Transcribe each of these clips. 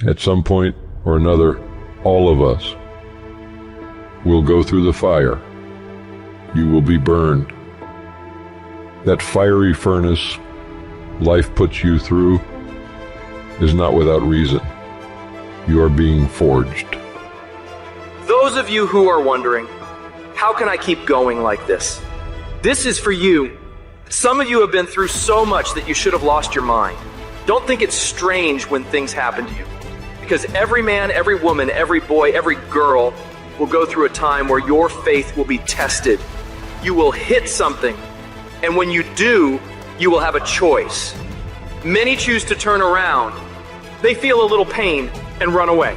At some point or another, all of us will go through the fire. You will be burned. That fiery furnace life puts you through is not without reason. You are being forged. Those of you who are wondering, how can I keep going like this? This is for you. Some of you have been through so much that you should have lost your mind. Don't think it's strange when things happen to you, because every man, every woman, every boy, every girl will go through a time where your faith will be tested. You will hit something, and when you do, you will have a choice. Many choose to turn around. They feel a little pain and run away.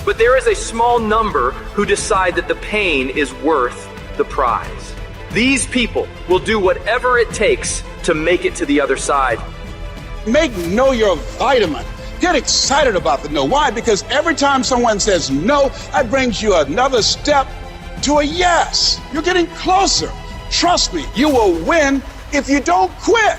But there is a small number who decide that the pain is worth the prize. These people will do whatever it takes to make it to the other side. Make no your vitamin. Get excited about the no. Why? Because every time someone says no, that brings you another step to a yes. You're getting closer. Trust me, you will win if you don't quit.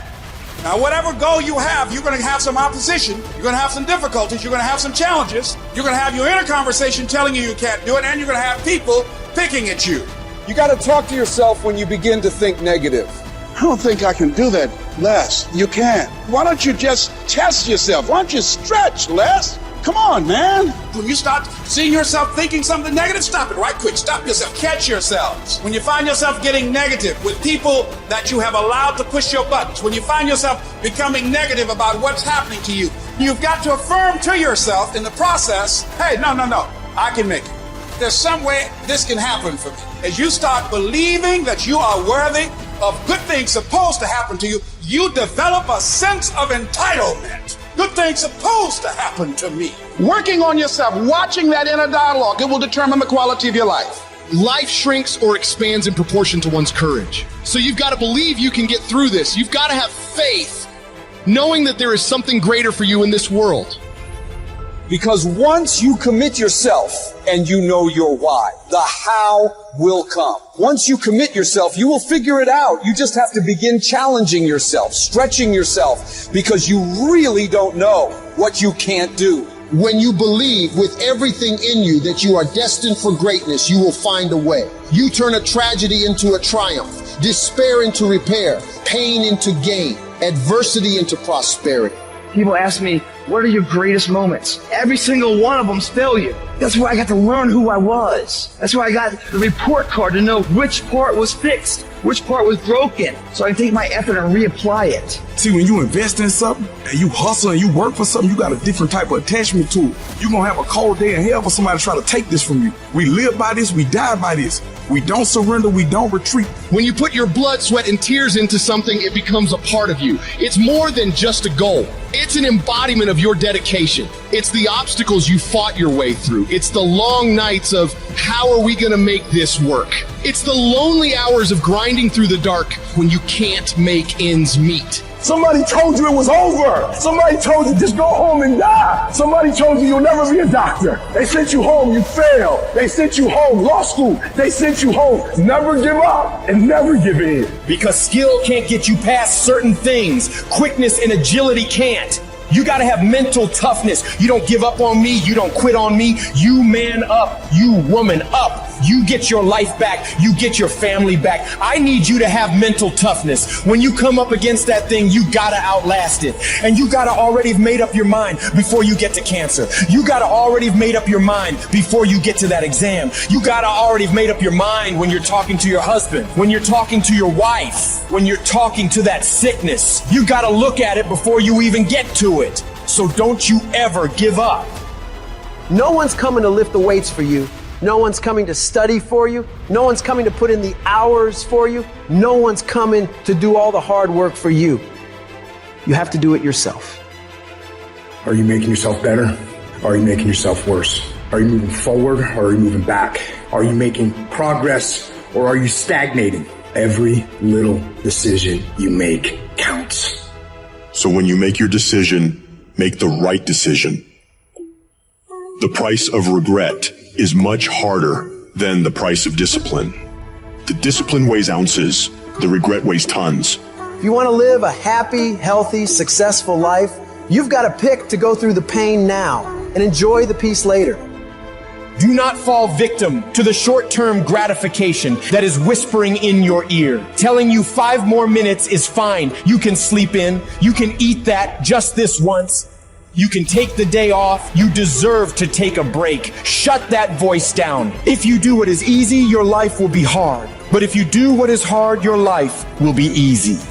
Now, whatever goal you have, you're going to have some opposition. You're going to have some difficulties. You're going to have some challenges. You're going to have your inner conversation telling you can't do it, and you're going to have people picking at you. You got to talk to yourself when you begin to think negative. I don't think I can do that, Les. You can. Why don't you just test yourself? Why don't you stretch, Les? Come on, man. When you start seeing yourself thinking something negative, stop it right quick. Stop yourself. Catch yourselves. When you find yourself getting negative with people that you have allowed to push your buttons, when you find yourself becoming negative about what's happening to you, you've got to affirm to yourself in the process, hey, no, I can make it. There's some way this can happen for me. As you start believing that you are worthy of good things supposed to happen to you, you develop a sense of entitlement. Good things supposed to happen to me. Working on yourself, watching that inner dialogue, it will determine the quality of your life. Life shrinks or expands in proportion to one's courage. So you've got to believe you can get through this. You've got to have faith, knowing that there is something greater for you in this world. Because once you commit yourself and you know your why, the how will come. Once you commit yourself, you will figure it out. You just have to begin challenging yourself, stretching yourself, because you really don't know what you can't do. When you believe with everything in you that you are destined for greatness, you will find a way. You turn a tragedy into a triumph, despair into repair, pain into gain, adversity into prosperity. People ask me, what are your greatest moments? Every single one of them's failure. That's where I got to learn who I was. That's where I got the report card to know which part was fixed, which part was broken, so I can take my effort and reapply it. See, when you invest in something and you hustle and you work for something, you got a different type of attachment to it. You're going to have a cold day in hell for somebody to try to take this from you. We live by this, we die by this. We don't surrender, we don't retreat. When you put your blood, sweat, and tears into something, it becomes a part of you. It's more than just a goal. It's an embodiment of your dedication. It's the obstacles you fought your way through. It's the long nights of, how are we going to make this work? It's the lonely hours of grinding through the dark when you can't make ends meet. Somebody told you it was over. Somebody told you just go home and die. Somebody told you you'll never be a doctor. They sent you home, you failed. They sent you home, law school. They sent you home. Never give up and never give in. Because skill can't get you past certain things. Quickness and agility can't. You gotta have mental toughness. You don't give up on me. You don't quit on me. You man up. You woman up. You get your life back. You get your family back. I need you to have mental toughness. When you come up against that thing, you gotta outlast it. And you gotta already have made up your mind before you get to cancer. You gotta already have made up your mind before you get to that exam. You gotta already have made up your mind when you're talking to your husband, when you're talking to your wife, when you're talking to that sickness. You gotta look at it before you even get to it. So don't you ever give up. No one's coming to lift the weights for you. No one's coming to study for you. No one's coming to put in the hours for you. No one's coming to do all the hard work for you. You have to do it yourself. Are you making yourself better? Or are you making yourself worse? Are you moving forward or are you moving back? Are you making progress or are you stagnating? Every little decision you make counts. So when you make your decision, make the right decision. The price of regret is much harder than the price of discipline. The discipline weighs ounces, the regret weighs tons. If you want to live a happy, healthy, successful life, you've got to pick to go through the pain now. and enjoy the peace later. Do not fall victim to the short-term gratification that is whispering in your ear, telling you 5 more minutes is fine. You can sleep in. You can eat that just this once. You can take the day off. You deserve to take a break. Shut that voice down. If you do what is easy, your life will be hard. But if you do what is hard, your life will be easy.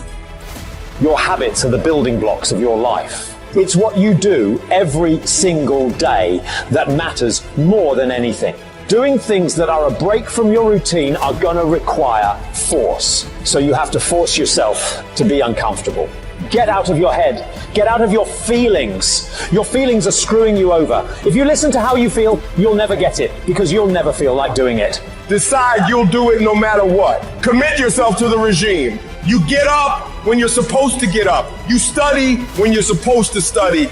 Your habits are the building blocks of your life. It's what you do every single day that matters more than anything. Doing things that are a break from your routine are going to require force. So you have to force yourself to be uncomfortable. Get out of your head. Get out of your feelings. Your feelings are screwing you over. If you listen to how you feel, you'll never get it because you'll never feel like doing it. Decide you'll do it no matter what. Commit yourself to the regime. You get up when you're supposed to get up. You study when you're supposed to study.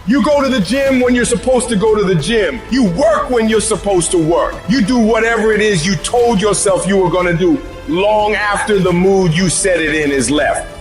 You go to the gym when you're supposed to go to the gym. You work when you're supposed to work. You do whatever it is you told yourself you were going to do long after the mood you set it in is left.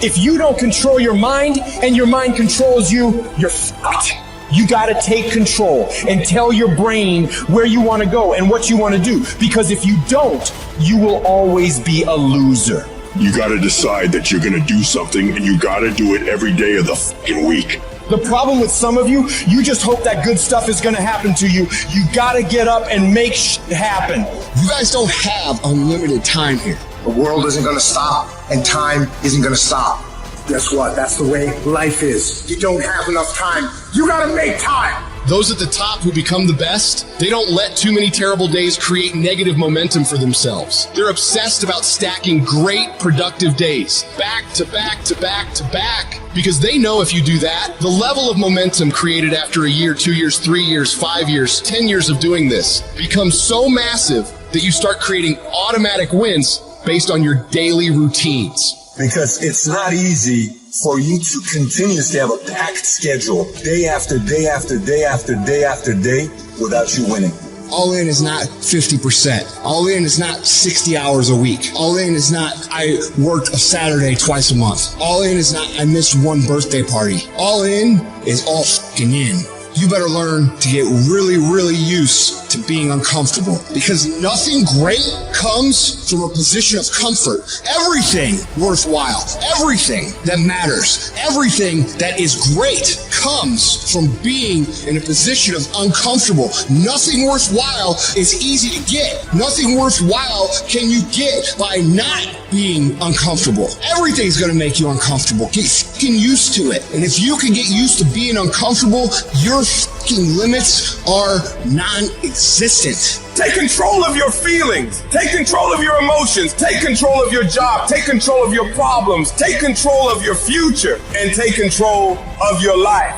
If you don't control your mind and your mind controls you, you're fucked. You gotta take control and tell your brain where you wanna go and what you wanna do. Because if you don't, you will always be a loser. You gotta decide that you're gonna do something, and you gotta do it every day of the fucking week. The problem with some of you, you just hope that good stuff is gonna happen to you. You gotta get up and make shit happen. You guys don't have unlimited time here. The world isn't going to stop, and time isn't going to stop. Guess what? That's the way life is. You don't have enough time. You got to make time. Those at the top who become the best, they don't let too many terrible days create negative momentum for themselves. They're obsessed about stacking great, productive days, back to back to back to back, because they know if you do that, the level of momentum created after a year, 2 years, 3 years, 5 years, 10 years of doing this becomes so massive that you start creating automatic wins based on your daily routines. Because it's not easy for you to continuously have a packed schedule day after day after day after day after day without you winning. All in is not 50%. All in is not 60 hours a week. All in is not I worked a Saturday twice a month. All in is not I missed one birthday party. All in is all fucking in. You better learn to get really, really used to being uncomfortable, because nothing great comes from a position of comfort. Everything worthwhile, everything that matters, everything that is great comes from being in a position of uncomfortable. Nothing worthwhile is easy to get. Nothing worthwhile can you get by not being uncomfortable. Everything's going to make you uncomfortable. Get fucking used to it. And if you can get used to being uncomfortable, your fucking limits are non-existent. Take control of your feelings. Take control of your emotions. Take control of your job. Take control of your problems. Take control of your future. And take control of your life.